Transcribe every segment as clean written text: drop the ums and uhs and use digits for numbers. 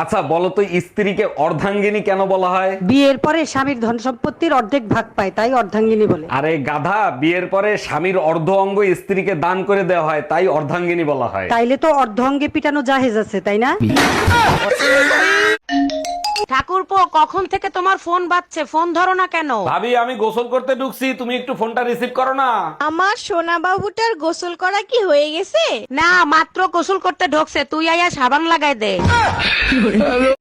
আচ্ছা বলো তো, স্ত্রীকে অর্ধাঙ্গিনী কেন বলা হয়? বিয়ের পরে স্বামীর ধন সম্পত্তির অর্ধেক ভাগ পায়, তাই অর্ধাঙ্গিনী বলে। আরে গাধা, বিয়ের পরে স্বামীর অর্ধ অঙ্গ স্ত্রীকে দান করে দেওয়া হয়, তাই অর্ধাঙ্গিনী বলা হয়। তাইলে তো অর্ধ অঙ্গে পিটানো জাহেজ আছে, তাই না? ঠাকুরপো, কখন থেকে তোমার ফোন বাজছে, ফোন ধরো না কেন? ভাবি, আমি গোসল করতে ঢুকছি, তুমি একটু ফোনটা রিসিভ করো না। আমার সোনা বাবুটার গোসল করা কি হয়ে গেছে? না, মাত্র গোসল করতে ঢোকছে, তুই আয়া সাবান লাগাই দে।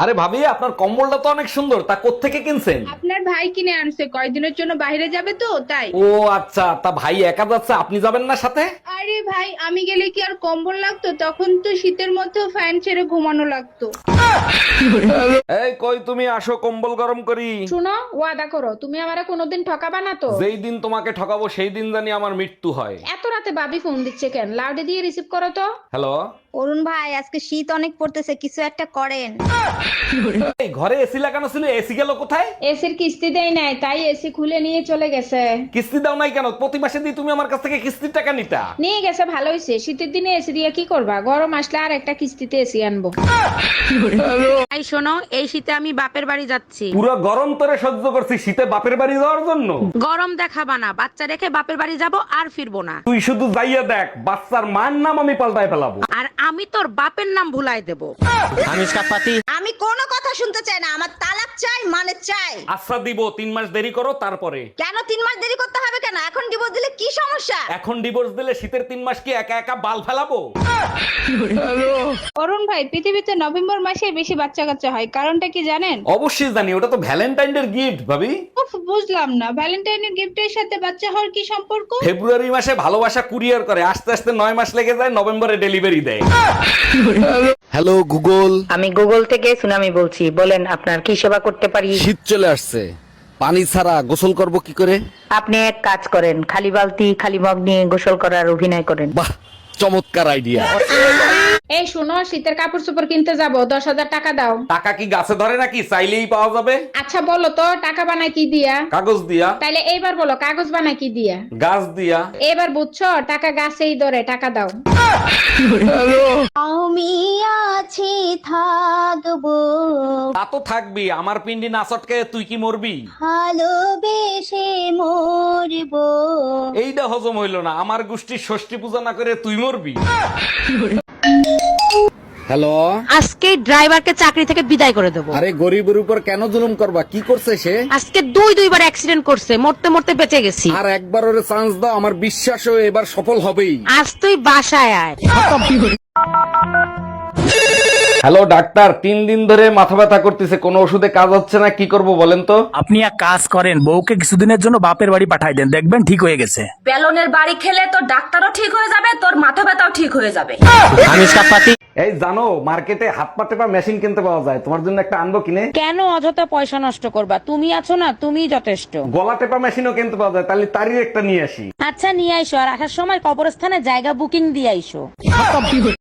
আরে ভাবি, আপনার কম্বলটা তো অনেক সুন্দর, তা কোত্থেকে কিনছেন? আপনার ভাই কিনে আনছে, কয়দিনের জন্য বাইরে যাবে তো তাই। ও আচ্ছা, তা ভাই একা যাচ্ছে, আপনি যাবেন না সাথে? আরে ভাই, আমি গেলে কি আর কম্বল লাগতো? তখন তো শীতের মধ্যেও ফ্যান ছেড়ে ঘুমানো লাগতো। এই কই, তুমি আসো, কম্বল গরম করি। শুনো, ওয়াদা করো তুমি আমারে কোনোদিন ঠকাবা না তো। যেই দিন তোমাকে ঠকাবো সেই দিন জানি আমার মৃত্যু হয়। এত রাতে ভাবি ফোন দিচ্ছে কেন? লাউডে দিয়ে রিসিভ করো তো। হ্যালো। অরুণ ভাই, আজকে শীত অনেক পড়তেছে, কিছু একটা করেন। এই ঘরে এসি লাগানো ছিল, এসি গেল কোথায়? এসির কিস্তি দেয় নাই, তাই এসি খুলে নিয়ে চলে গেছে। কিস্তি দাও নাই কেন? প্রতি মাসে দিয়ে তুমি আমার কাছ থেকে কিস্তির টাকা নিতা। নিয়ে গেছে, ভালো হয়েছে। শীতের দিনে এসি দিয়ে কি করবা? গরম আসলে আর একটা কিস্তিতে এসি আনবো। এই শোনো, এই শীতে আমি বাপের বাড়ি যাচ্ছি। পুরো গরম তোরে সহ্য করছি, শীতে বাপের বাড়ি যাওয়ার জন্য? গরম দেখাবা না, বাচ্চা রেখে বাপের বাড়ি যাব, আর ফিরবো না। তুই শুধু যাইয়া দেখ, বাচ্চার মার নাম আমি পাল্টায় ফেলাবো। আর আমি তোর বাপের নাম ভুলাই দেব। আমি কোনো কথা শুনতে চাই না, আমার তালাক চাই, মানে চাই। আচ্ছা দিব, 3 মাস দেরি করো তারপরে। কেন 3 মাস দেরি করতে হবে কেন? এখন ডিভোর্স দিলে কি সমস্যা? এখন ডিভোর্স দিলে শীতের 3 মাস কি একা একা বাল ফেলাবো? অরুণ ভাই, পৃথিবীতে নভেম্বর মাসে বেশি বাচ্চা কাচ্চা হয়, কারণটা কি জানেন? অবশ্যই জানি, ওটা তো ভ্যালেন্টাইন ডে গিফট ভাবি। উফ, বুঝলাম না, ভ্যালেন্টাইনের গিফটের সাথে বাচ্চা হওয়ার কি সম্পর্ক? ফেব্রুয়ারি মাসে ভালোবাসা কুরিয়ার করে, আস্তে আস্তে 9 মাস লেগে যায়, নভেম্বরে ডেলিভারি দেয়। Hello Google. আমি গুগল থেকে সুনামি বলছি, বলেন আপনার কি সেবা করতে পারি? শীত চলে আসছে, পানি ছাড়া গোসল করব কি করে? আপনি এক কাজ করেন, খালি বালতি খালি মগ নিয়ে গোসল করার অভিনয় করেন। বাহ, চমৎকার আইডিয়া। এই শোনো, শীতের কাপড় চোপড় কিনতে যাবো, 10,000 টাকা দাও। টাকা কি গাছে ধরে নাকি? চাইলেই পাওয়া যাবে। আচ্ছা বলো তো, টাকা বানায় কি দিয়া? কাগজ দিয়া। তাইলে এইবার বলো, কাগজ বানায় কি দিয়া? গাছ দিয়া। এবার বুঝছো, টাকা গাছেই ধরে, টাকা দাও। আমি আছি, থাকবো তা তো থাকবি, আমার পিন্ডি না চটকে তুই কি মরবি? ভালোবেসে মরবো। এইটা হজম হইল না, আমার গোষ্ঠীর ষষ্ঠী পূজা না করে তুই মরবি। হ্যালো। আজকে ড্রাইভারকে চাকরি থেকে বিদায় করে দেবো। আরে গরিবের উপর কেন জুলুম করবা? কি করছে সে? আজকে দুইবার অ্যাক্সিডেন্ট করছে, মরতে মরতে বেঁচে গেছি। আর একবার ওরে চান্স দাও, আমার বিশ্বাস ও এবার সফল হবেই। আজ তুই বাসায় আয়। হ্যালো ডাক্তার, 3 দিন ধরে মাথা ব্যথা করতেছে, কোনো ওষুধে কাজ হচ্ছে না, কি করব বলেন তো? আপনি এক কাজ করেন, বউকে কিছুদিনের জন্য বাপের বাড়ি পাঠাই দেন, দেখবেন ঠিক হয়ে গেছে। বেলনের বাড়ি খেলে তোর ডাক্তারও ঠিক হয়ে যাবে, তোর মাথা ব্যথাও ঠিক হয়ে যাবে। এই জানো, মার্কেটে হাত পা টেপা মেশিন কিনতে পাওয়া যায়, তোমার জন্য একটা আনবো কিনে? কেন অযথা পয়সা নষ্ট করবা? তুমি আছো না, তুমিই যথেষ্ট। গলা টেপা মেশিনও কিনতে পাওয়া যায়, তাহলে তারই একটা নিয়ে আসি। আচ্ছা নিয়ে আইসো, আর আসার সময় কবরস্থানে জায়গা বুকিং দিয়ে আইসো।